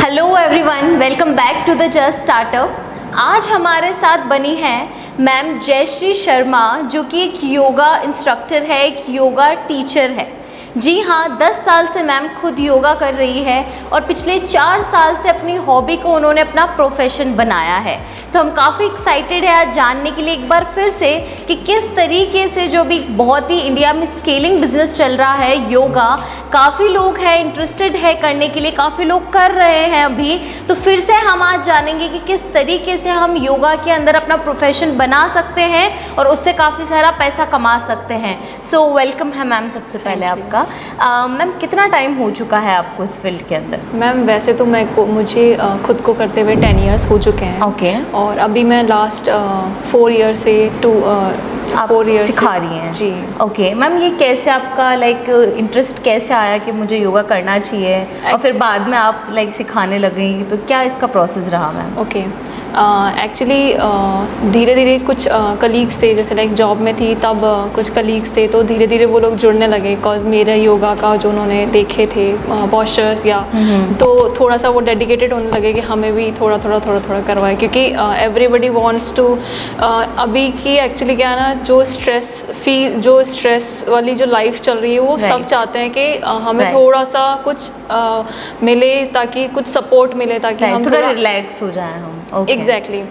Hello everyone, welcome back to the just startup. आज हमारे साथ बनी हैं मैम जयश्री शर्मा, जो कि एक योगा इंस्ट्रक्टर है, एक योगा टीचर है। जी हाँ, 10 साल से मैम खुद योगा कर रही है और पिछले 4 साल से अपनी हॉबी को उन्होंने अपना प्रोफेशन बनाया है। तो हम काफ़ी एक्साइटेड है आज जानने के लिए एक बार फिर से कि किस तरीके से जो भी बहुत ही इंडिया में स्केलिंग बिजनेस चल रहा है योगा, काफ़ी लोग हैं इंटरेस्टेड है करने के लिए, काफ़ी लोग कर रहे हैं अभी। तो फिर से हम आज जानेंगे कि किस तरीके से हम योगा के अंदर अपना प्रोफेशन बना सकते हैं और उससे काफ़ी सारा पैसा कमा सकते हैं। सो वेलकम है मैम सबसे पहले आपका। मैम कितना टाइम हो चुका है आपको इस फील्ड के अंदर? मैम वैसे तो मुझे खुद को करते हुए 10 इयर्स हो चुके हैं। ओके। और अभी मैं लास्ट 4 ईयर से 4 ईयर सिखा रही हैं? जी। ओके मैम, ये कैसे आपका इंटरेस्ट कैसे आया कि मुझे योगा करना चाहिए और फिर बाद में आप सिखाने लगी, तो क्या इसका प्रोसेस रहा मैम? ओके, एक्चुअली धीरे धीरे कुछ कलीग्स थे, जैसे जॉब में थी तब कुछ कलीग्स थे, तो धीरे धीरे वो लोग जुड़ने लगे बिकॉज मेरे योगा का जो उन्होंने देखे थे पॉस्चर्स या तो थोड़ा सा वो डेडिकेटेड होने लगे कि हमें भी थोड़ा थोड़ा करवाए, क्योंकि एवरीबडी वांट्स टू अभी की एक्चुअली क्या है ना, जो स्ट्रेस वाली जो लाइफ चल रही है वो सब चाहते हैं कि हमें थोड़ा सा कुछ मिले, ताकि कुछ सपोर्ट मिले, ताकि हम थोड़ा रिलैक्स हो जाए हम। एग्जैक्टली।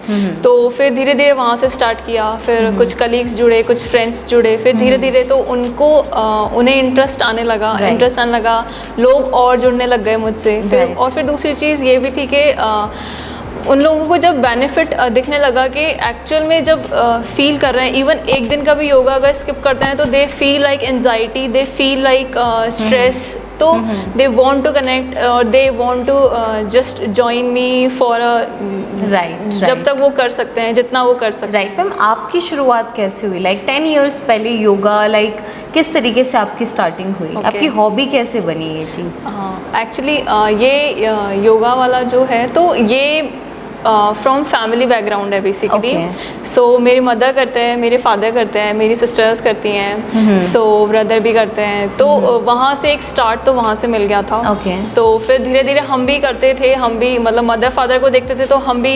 तो फिर धीरे धीरे वहाँ से स्टार्ट किया, फिर कुछ कलीग्स जुड़े, कुछ फ्रेंड्स जुड़े, फिर धीरे धीरे तो उन्हें इंटरेस्ट आने लगा, लोग और जुड़ने लग गए मुझसे। फिर दूसरी चीज़ ये भी थी कि उन लोगों को जब बेनिफिट दिखने लगा कि एक्चुअल में जब फील कर रहे हैं, इवन एक दिन का भी योगा अगर स्किप करते हैं तो they feel like anxiety, they feel like stress, तो दे वांट टू कनेक्ट और they want to just join me for right, जब तक वो कर सकते हैं, जितना वो कर सकते हैं। राइट मैम, आपकी शुरुआत कैसे हुई? 10 इयर्स पहले योगा किस तरीके से आपकी स्टार्टिंग हुई? आपकी हॉबी कैसे बनी ये चीज़? हाँ, एक्चुअली ये योगा वाला जो है तो ये फ्रॉम फैमिली बैकग्राउंड है बेसिकली। सो मेरी मदर करते हैं, मेरे फादर करते हैं, मेरी सिस्टर्स करती हैं, सो ब्रदर भी करते हैं, तो वहाँ से एक स्टार्ट तो वहाँ से मिल गया था। तो फिर धीरे धीरे हम भी करते थे, हम भी मतलब मदर फादर को देखते थे तो हम भी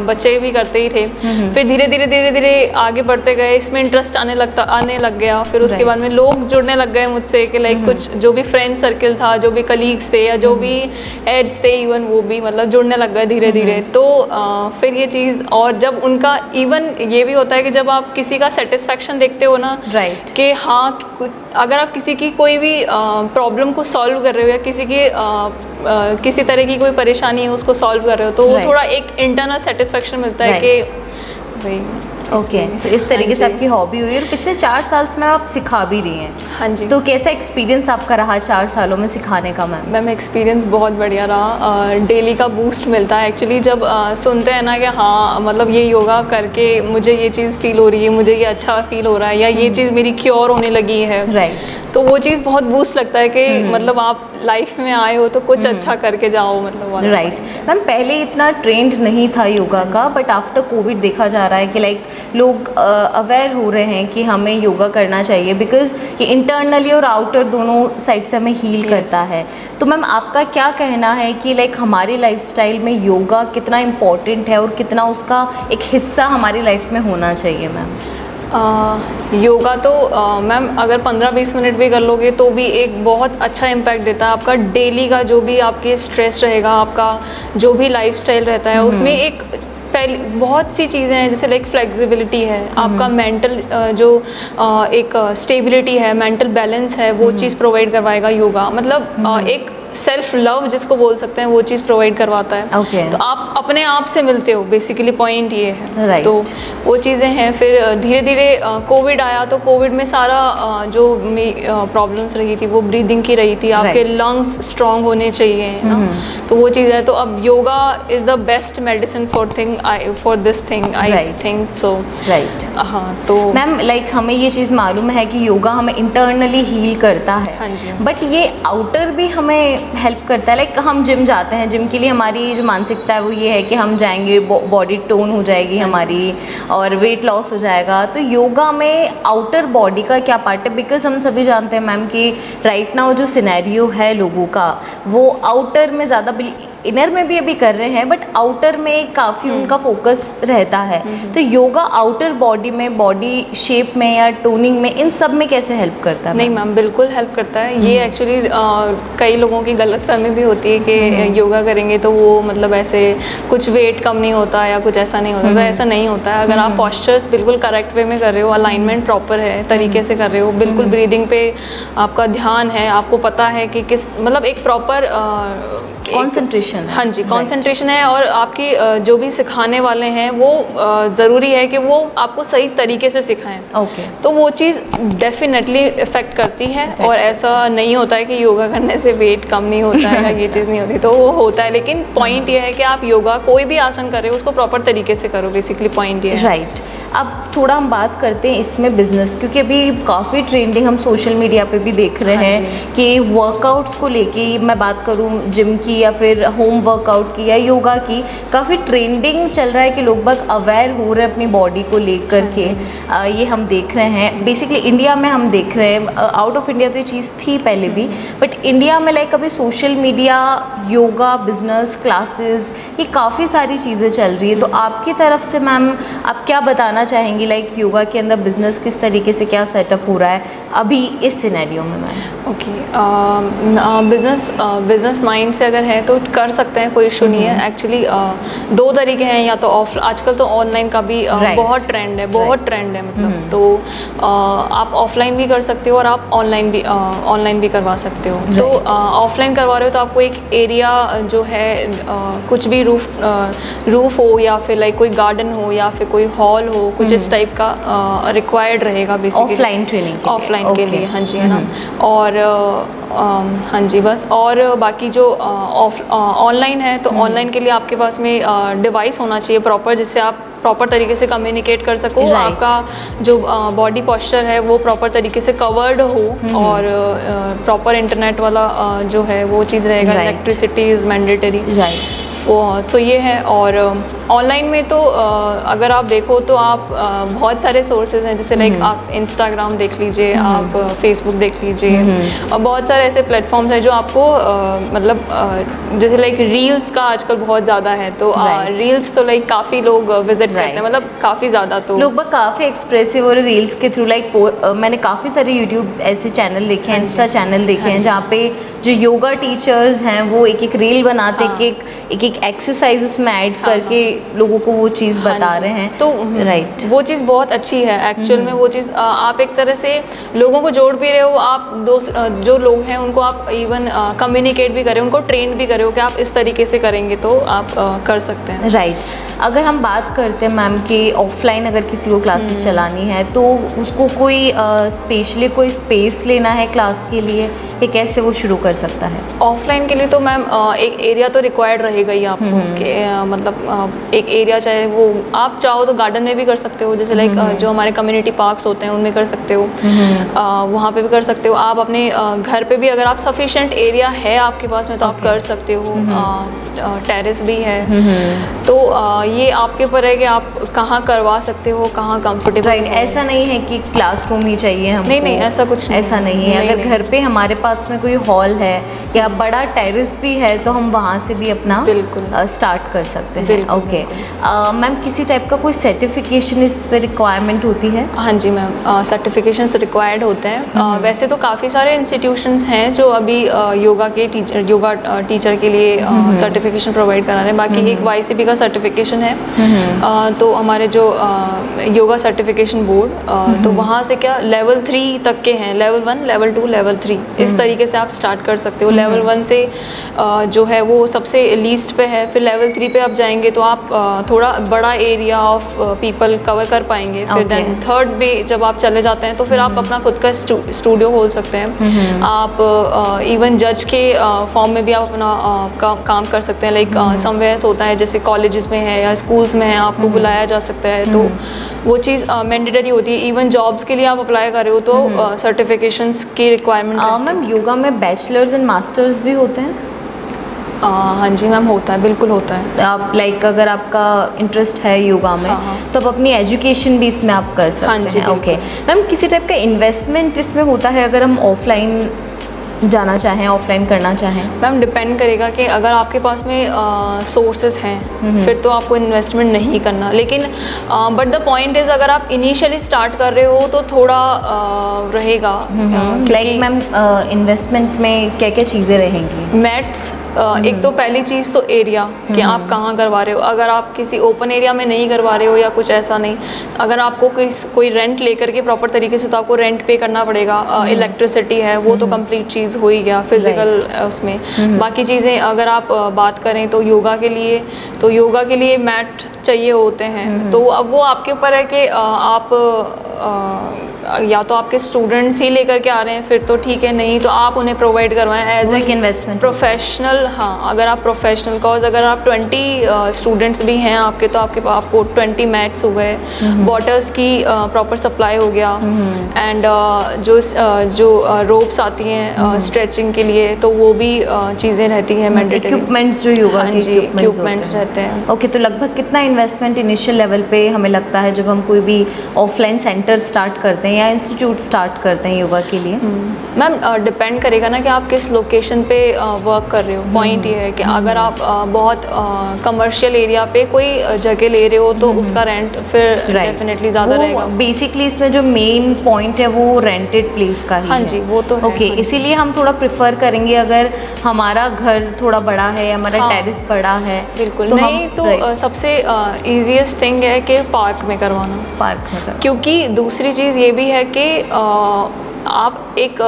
बच्चे भी करते ही थे। फिर धीरे धीरे आगे बढ़ते गए, इसमें इंटरेस्ट आने लग गया। फिर उसके बाद में लोग जुड़ने लग गए मुझसे कि कुछ जो भी फ्रेंड सर्किल था, जो भी कलीग्स थे या जो भी हेड्स थे, इवन वो भी मतलब जुड़ने लग गए धीरे धीरे। तो फिर ये चीज़, और जब उनका इवन ये भी होता है कि जब आप किसी का सेटिस्फेक्शन देखते हो ना, कि हाँ अगर आप किसी की कोई भी प्रॉब्लम को सॉल्व कर रहे हो या किसी तरह की कोई परेशानी है उसको सॉल्व कर रहे हो, तो वो थोड़ा एक इंटरनल सेटिस्फेक्शन मिलता है कि भाई। ओके, तो इस तरीके से आपकी हॉबी हुई और पिछले 4 साल से मैम आप सिखा भी रही हैं। हाँ जी। तो कैसा एक्सपीरियंस आपका रहा 4 सालों में सिखाने का मैम? मैम एक्सपीरियंस बहुत बढ़िया रहा। डेली का बूस्ट मिलता है एक्चुअली, जब सुनते हैं ना कि हाँ मतलब ये योगा करके मुझे ये चीज़ फील हो रही है, मुझे ये अच्छा फील हो रहा है, या ये चीज़ मेरी क्योर होने लगी है। राइट। तो वो चीज़ बहुत बूस्ट लगता है कि मतलब आप लाइफ में आए हो तो कुछ अच्छा करके जाओ, मतलब। राइट मैम, पहले इतना ट्रेंड नहीं था योगा का, बट आफ्टर कोविड देखा जा रहा है कि लोग अवेयर हो रहे हैं कि हमें योगा करना चाहिए, बिकॉज ये इंटरनली और आउटर दोनों साइड से हमें हील करता है। तो मैम आपका क्या कहना है कि हमारी लाइफस्टाइल में योगा कितना इम्पोर्टेंट है और कितना उसका एक हिस्सा हमारी लाइफ में होना चाहिए मैम? योगा तो मैम अगर 15-20 मिनट भी कर लोगे तो भी एक बहुत अच्छा इम्पैक्ट देता है। आपका डेली का जो भी आपके स्ट्रेस रहेगा, आपका जो भी लाइफस्टाइल रहता है, उसमें एक बहुत सी चीज़ें हैं, जैसे फ्लेक्सिबिलिटी है, आपका मेंटल जो एक स्टेबिलिटी है, मेंटल बैलेंस है, वो चीज़ प्रोवाइड करवाएगा योगा। मतलब एक सेल्फ लव जिसको बोल सकते हैं, वो चीज़ प्रोवाइड करवाता है। तो आप अपने आप से मिलते हो, बेसिकली पॉइंट ये है। तो वो चीज़ें हैं। फिर धीरे धीरे कोविड आया, तो कोविड में सारा जो प्रॉब्लम्स रही थी वो ब्रीदिंग की रही थी, आपके लंग्स स्ट्रॉन्ग होने चाहिए ना, तो वो चीज़ है। तो अब yoga is the best medicine for this thing I think so. हाँ, तो मैम हमें ये चीज़ मालूम है कि योगा हमें इंटरनली हील करता है। हाँ जी। बट ये आउटर भी हमें हेल्प करता है। हम जिम जाते हैं, जिम के लिए हमारी जो मानसिकता है वो ये है कि हम जाएंगे, बॉडी टोन हो जाएगी हमारी और वेट लॉस हो जाएगा। तो योगा में आउटर बॉडी का क्या पार्ट है? बिकॉज हम सभी जानते हैं मैम कि राइट नाउ जो सिनेरियो है लोगों का, वो आउटर में ज़्यादा इनर में भी अभी कर रहे हैं बट आउटर में काफ़ी उनका फोकस रहता है, तो योगा आउटर बॉडी में, बॉडी शेप में या टोनिंग में, इन सब में कैसे हेल्प करता है? नहीं मैम, बिल्कुल हेल्प करता है ये। एक्चुअली कई लोगों की गलतफहमी भी होती है कि योगा करेंगे तो वो मतलब ऐसे कुछ वेट कम नहीं होता या कुछ ऐसा नहीं होता, तो ऐसा नहीं होता है। अगर आप पॉस्चर्स बिल्कुल करेक्ट वे में कर रहे हो, अलाइनमेंट प्रॉपर है, तरीके से कर रहे हो, बिल्कुल ब्रीदिंग पे आपका ध्यान है, आपको पता है कि किस मतलब एक प्रॉपर कंसंट्रेशन, हाँ जी, कंसंट्रेशन है, और आपकी जो भी सिखाने वाले हैं वो ज़रूरी है कि वो आपको सही तरीके से सिखाएं। ओके, तो वो चीज़ डेफिनेटली इफ़ेक्ट करती है। और ऐसा नहीं होता है कि योगा करने से वेट कम नहीं होता है या ये चीज़ नहीं होती, तो वो होता है, लेकिन पॉइंट ये है कि आप योगा कोई भी आसन कर रहे हो उसको प्रॉपर तरीके से करो, बेसिकली पॉइंट ये है। राइट। अब थोड़ा हम बात करते हैं इसमें बिजनेस, क्योंकि अभी काफ़ी ट्रेंडिंग हम सोशल मीडिया पे भी देख रहे हैं कि वर्कआउट्स को लेके, मैं बात करूँ जिम की या फिर होम वर्कआउट की या योगा की, काफ़ी ट्रेंडिंग चल रहा है कि लोग बहुत अवेयर हो रहे हैं अपनी बॉडी को लेकर के। ये हम देख रहे हैं बेसिकली इंडिया में, हम देख रहे हैं आउट ऑफ इंडिया तो ये चीज़ थी पहले भी, बट इंडिया में लाइक अभी social media, yoga, business, classes, ये काफ़ी सारी चीज़ें चल रही है। तो आपकी तरफ से मैम आप क्या बताना चाहेंगी, लाइक योगा के अंदर बिजनेस किस तरीके से क्या सेटअप हो रहा है अभी इस सिनेरियो में मैम? ओके, बिजनेस माइंड से अगर है तो कर सकते हैं, कोई इशू नहीं है। एक्चुअली दो तरीके हैं, या तो ऑफ, आजकल तो ऑनलाइन का भी बहुत ट्रेंड है, बहुत ट्रेंड है मतलब, तो आप ऑफलाइन भी कर सकते हो और आप ऑनलाइन भी करवा सकते हो। तो ऑफलाइन करवा रहे हो तो आपको एक एरिया जो है, कुछ भी रूफ हो या फिर लाइक कोई गार्डन हो या फिर कोई हॉल हो, कुछ इस टाइप का रिक्वायर्ड रहेगा बेसिकली ऑफलाइन ट्रेनिंग, ऑफलाइन के लिए। हाँ जी, है ना। और हाँ जी, बस। और बाकी जो ऑनलाइन है, तो ऑनलाइन के लिए आपके पास में डिवाइस होना चाहिए प्रॉपर, जिससे आप प्रॉपर तरीके से कम्युनिकेट कर सको। आपका जो बॉडी पोस्चर है वो प्रॉपर तरीके से कवर्ड हो, और प्रॉपर इंटरनेट वाला जो है वो चीज़ रहेगा। इलेक्ट्रिसिटी इज़ मैंडेटरी, सो ये है। और ऑनलाइन में तो अगर आप देखो तो आप बहुत सारे सोर्सेज हैं, जैसे लाइक आप इंस्टाग्राम देख लीजिए, आप फेसबुक देख लीजिए, और बहुत सारे ऐसे प्लेटफॉर्म्स हैं जो आपको मतलब जैसे लाइक रील्स का आजकल बहुत ज़्यादा है, तो रील्स तो लाइक काफ़ी लोग विजिट करते हैं, मतलब काफ़ी ज़्यादा। तो लोग काफ़ी एक्सप्रेसिव हो रहे रील्स के थ्रू, लाइक मैंने काफ़ी सारे यूट्यूब ऐसे चैनल देखे हैं, इंस्टा चैनल देखे हैं, जहाँ पे जो योगा टीचर्स हैं वो एक एक रील बनाते, एक एक एक्सरसाइज उसमें ऐड करके लोगों को वो चीज़ बता रहे हैं। तो वो चीज़ बहुत अच्छी है एक्चुअल में। वो चीज़ आप एक तरह से लोगों को जोड़ भी रहे हो, आप जो लोग हैं उनको आप इवन कम्युनिकेट भी करें, उनको ट्रेन भी करे हो कि आप इस तरीके से करेंगे तो आप कर सकते हैं। राइट। अगर हम बात करते हैं मैम कि ऑफलाइन अगर किसी को क्लासेस चलानी है तो उसको कोई स्पेशली कोई स्पेस लेना है क्लास के लिए, कि कैसे वो शुरू कर सकता है? ऑफलाइन के लिए तो मैम एक एरिया तो रिक्वायर्ड रहेगा ही आपको, कि मतलब एक एरिया, चाहे वो आप चाहो तो गार्डन में भी कर सकते हो, जैसे लाइक जो हमारे कम्युनिटी पार्क्स होते हैं उनमें कर सकते हो, वहाँ पे भी कर सकते हो। आप अपने घर पे भी अगर आप सफिशेंट एरिया है आपके पास में तो आप कर सकते हो, टेरेस भी है। तो ये आपके ऊपर है कि आप कहाँ करवा सकते हो, कहाँ कंफर्टेबल। राइट, ऐसा नहीं है कि क्लासरूम ही चाहिए हमको। नहीं, ऐसा कुछ नहीं, ऐसा नहीं है। अगर घर पे हमारे पास में कोई हॉल है या बड़ा टेरेस भी है तो हम वहाँ से भी अपना बिल्कुल स्टार्ट कर सकते हैं। ओके मैम, किसी टाइप का कोई सर्टिफिकेशन इस पर रिक्वायरमेंट होती है? हाँ जी मैम, सर्टिफिकेशंस रिक्वायर्ड होते हैं। वैसे तो काफ़ी सारे इंस्टीट्यूशंस हैं जो अभी योगा टीचर के लिए सर्टिफिकेशन प्रोवाइड करा रहे हैं। बाकी एक YCP का सर्टिफिकेशन है, तो हमारे जो योगा सर्टिफिकेशन बोर्ड, तो वहाँ से क्या लेवल 3 तक के हैं, लेवल 1, लेवल 2, लेवल 3, इस तरीके से आप स्टार्ट कर सकते हो। लेवल 1 से जो है वो सबसे लीस्ट पे है, फिर लेवल 3 पे आप जाएंगे तो आप थोड़ा बड़ा एरिया ऑफ पीपल कवर कर पाएंगे। फिर देन 3rd में जब आप चले जाते हैं तो फिर आप अपना खुद का स्टूडियो खोल सकते हैं। आप इवन जज के फॉर्म में भी आप अपना काम कर सकते हैं। लाइक समवेयर्स होता है, जैसे कॉलेजेस में है या स्कूल्स में है, आपको बुलाया जा सकता है, तो वो चीज़ मैंडेटरी होती है। इवन जॉब्स के लिए आप अप्लाई कर रहे हो तो सर्टिफिकेशंस की रिक्वायरमेंट। मैम, योगा में बैचलर्स एंड मास्टर्स भी होते हैं? हाँ जी मैम, होता है, बिल्कुल होता है। आप लाइक अगर आपका इंटरेस्ट है योगा में तो आप अपनी एजुकेशन भी इसमें आप कर सकते हैं। ओके मैम, किसी टाइप का इन्वेस्टमेंट इसमें होता है अगर हम ऑफलाइन जाना चाहें, ऑफलाइन करना चाहें? मैम डिपेंड करेगा कि अगर आपके पास में सोर्सेज हैं फिर तो आपको इन्वेस्टमेंट नहीं करना, लेकिन बट द पॉइंट इज़ अगर आप इनिशियली स्टार्ट कर रहे हो तो थोड़ा रहेगा। लाइक मैम इन्वेस्टमेंट में क्या क्या चीज़ें रहेंगी? मैट्स, एक तो पहली चीज़ तो एरिया कि आप कहाँ करवा रहे हो। अगर आप किसी ओपन एरिया में नहीं करवा रहे हो या कुछ ऐसा नहीं, अगर आपको कोई रेंट लेकर के प्रॉपर तरीके से, तो आपको रेंट पे करना पड़ेगा। इलेक्ट्रिसिटी है वो तो कंप्लीट चीज़ हो ही गया फिजिकल उसमें। बाकी चीज़ें अगर आप बात करें तो योगा के लिए मैट चाहिए होते हैं। तो अब वो आपके ऊपर है कि आप या तो आपके स्टूडेंट्स ही लेकर के आ रहे हैं फिर तो ठीक है, नहीं तो आप उन्हें प्रोवाइड करवाएं एज ए इन्वेस्टमेंट प्रोफेशनल। हाँ, अगर आप प्रोफेशनल कॉज अगर आप 20 स्टूडेंट्स भी हैं आपके, तो आपको 20 मैट्स हो गए, वाटर्स की प्रॉपर सप्लाई हो गया, एंड जो रोप्स आती हैं स्ट्रेचिंग के लिए, तो वो भी चीज़ें रहती हैं मैंडेटरी। इक्विपमेंट्स जो योगा हाँ जी, इक्विपमेंट्स रहते हैं। ओके, तो लगभग कितना इन्वेस्टमेंट इनिशियल लेवल पे हमें लगता है जब हम कोई भी ऑफलाइन सेंटर स्टार्ट करते हैं या इंस्टीट्यूट स्टार्ट करते हैं योगा के लिए? मैम डिपेंड करेगा ना कि आप किस लोकेशन पे वर्क कर रहे हो। पॉइंट ये है कि अगर आप बहुत कमर्शियल एरिया पे कोई जगह ले रहे हो तो उसका रेंट फिर डेफिनेटली ज़्यादा रहेगा। बेसिकली इसमें जो मेन पॉइंट है वो रेंटेड प्लेस का ही हाँ है। जी, वो तो है। ओके, इसीलिए हम थोड़ा प्रेफर करेंगे अगर हमारा घर थोड़ा बड़ा है, हमारा टेरेस बड़ा है। बिल्कुल तो नहीं, तो सबसे ईजीएस्ट थिंग है कि पार्क में करवाना। पार्क में करवाना, क्योंकि दूसरी चीज़ ये भी है कि आप एक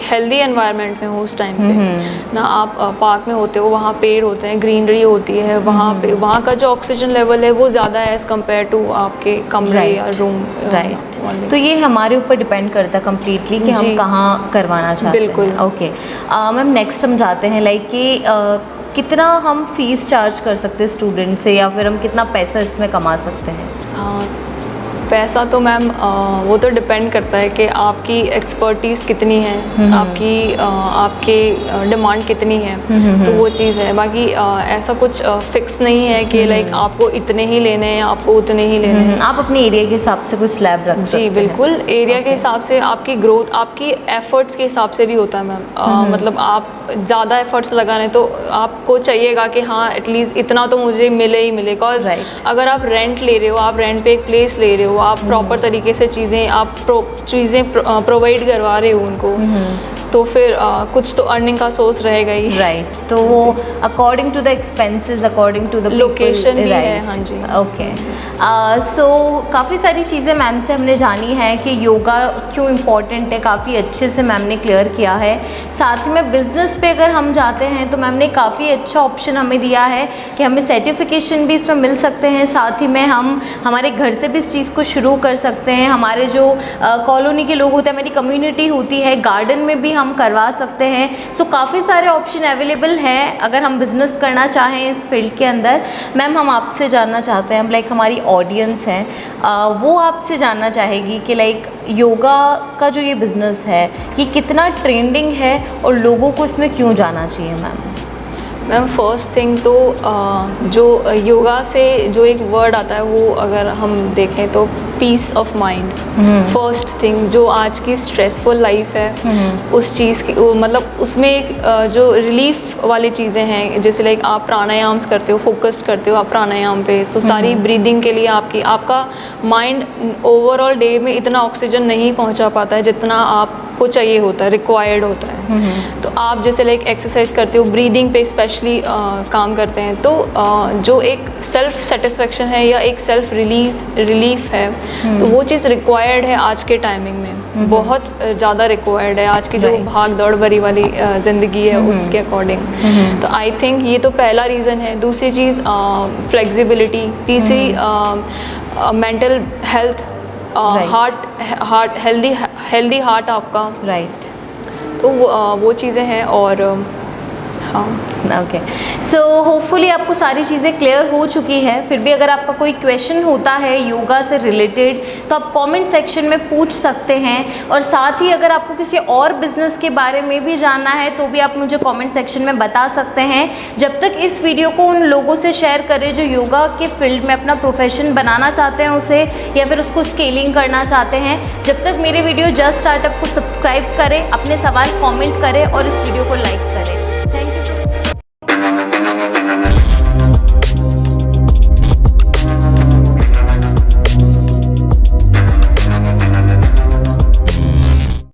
हेल्दी एनवायरनमेंट में हो उस टाइम पे ना। आप पार्क में होते हो, वहाँ पेड़ होते हैं, ग्रीनरी होती है, वहाँ का जो ऑक्सीजन लेवल है वो ज़्यादा है एज़ कम्पेयर टू आपके कमरे या रूम। राइट, तो ये हमारे ऊपर डिपेंड करता है कम्प्लीटली कि हम कहाँ करवाना चाहते हैं। बिल्कुल। ओके मैम, नेक्स्ट हम जाते हैं लाइक कि कितना हम फीस चार्ज कर सकते हैं स्टूडेंट से, या फिर हम कितना पैसा इसमें कमा सकते हैं? पैसा तो मैम वो तो डिपेंड करता है कि आपकी एक्सपर्टीज़ कितनी है, आपके डिमांड कितनी है, तो वो चीज़ है। बाकी ऐसा कुछ फिक्स नहीं है कि लाइक आपको इतने ही लेने हैं, आपको उतने ही लेने हैं। आप अपने एरिया के हिसाब से कोई स्लैब रख सकते हैं? जी बिल्कुल, एरिया के हिसाब से, आपकी ग्रोथ, आपकी एफर्ट्स के हिसाब से भी होता है मैम। मतलब आप ज़्यादा एफर्ट्स लगा रहे हैं तो आपको चाहिएगा कि हाँ एटलीस्ट इतना तो मुझे मिले ही मिले। बिकॉज अगर आप रेंट ले रहे हो, आप रेंट पे एक प्लेस ले रहे हो, आप प्रॉपर तरीके से चीज़ें प्रोवाइड करवा रहे हो उनको, तो फिर कुछ तो अर्निंग का सोर्स रहेगा ही। राइट, तो वो according to the expenses, according to the location भी है। हाँ जी, ओके। सो काफ़ी सारी चीज़ें मैम से हमने जानी है कि योगा क्यों इम्पॉर्टेंट है, काफ़ी अच्छे से मैम ने क्लियर किया है। साथ ही में बिज़नेस पे अगर हम जाते हैं तो मैम ने काफ़ी अच्छा ऑप्शन हमें दिया है कि हमें सर्टिफिकेशन भी इसमें मिल सकते हैं, साथ ही में हम हमारे घर से भी इस चीज़ को शुरू कर सकते हैं। हमारे जो कॉलोनी के लोग होते हैं, हमारी कम्युनिटी होती है, गार्डन में भी हम करवा सकते हैं। सो काफ़ी सारे ऑप्शन अवेलेबल हैं अगर हम बिज़नेस करना चाहें इस फील्ड के अंदर। मैम हम आपसे जानना चाहते हैं, लाइक हमारी ऑडियंस है वो आपसे जानना चाहेगी कि लाइक योगा का जो ये बिज़नेस है ये कितना ट्रेंडिंग है और लोगों को इसमें क्यों जाना चाहिए? मैम फर्स्ट थिंग तो जो योगा से जो एक वर्ड आता है वो अगर हम देखें तो peace of mind. First thing, जो आज की स्ट्रेसफुल लाइफ है उस चीज़ की मतलब उसमें एक जो रिलीफ वाली चीज़ें हैं, जैसे लाइक आप प्राणायाम करते हो, फोकस करते हो आप प्राणायाम पे, तो सारी ब्रीदिंग के लिए आपका माइंड ओवरऑल डे में इतना ऑक्सीजन नहीं पहुंचा पाता है जितना आपको चाहिए होता है, रिक्वायर्ड होता है। तो आप जैसे लाइक एक्सरसाइज करते हो, ब्रीदिंग पे स्पेशली काम करते हैं, तो जो एक सेल्फ सेटिस्फेक्शन है या एक सेल्फ रिलीफ है, तो वो चीज़ रिक्वायर्ड है आज के टाइमिंग में, बहुत ज़्यादा रिक्वायर्ड है आज की जो भाग दौड़ भरी वाली ज़िंदगी है उसके अकॉर्डिंग। तो आई थिंक ये तो पहला रीज़न है। दूसरी चीज़ फ्लेक्सिबिलिटी, तीसरी mental health, heart healthy heart आपका। राइट, तो वो चीज़ें हैं। और हाँ। ओके, सो होपफुली आपको सारी चीज़ें क्लियर हो चुकी है। फिर भी अगर आपका कोई क्वेश्चन होता है योगा से रिलेटेड तो आप कमेंट सेक्शन में पूछ सकते हैं, और साथ ही अगर आपको किसी और बिजनेस के बारे में भी जानना है तो भी आप मुझे कमेंट सेक्शन में बता सकते हैं। जब तक इस वीडियो को उन लोगों से शेयर करें जो योगा के फील्ड में अपना प्रोफेशन बनाना चाहते हैं उसे, या फिर उसको स्केलिंग करना चाहते हैं। जब तक मेरे वीडियो जस्ट स्टार्टअप को सब्सक्राइब करें, अपने सवाल कॉमेंट करें और इस वीडियो को लाइक करें।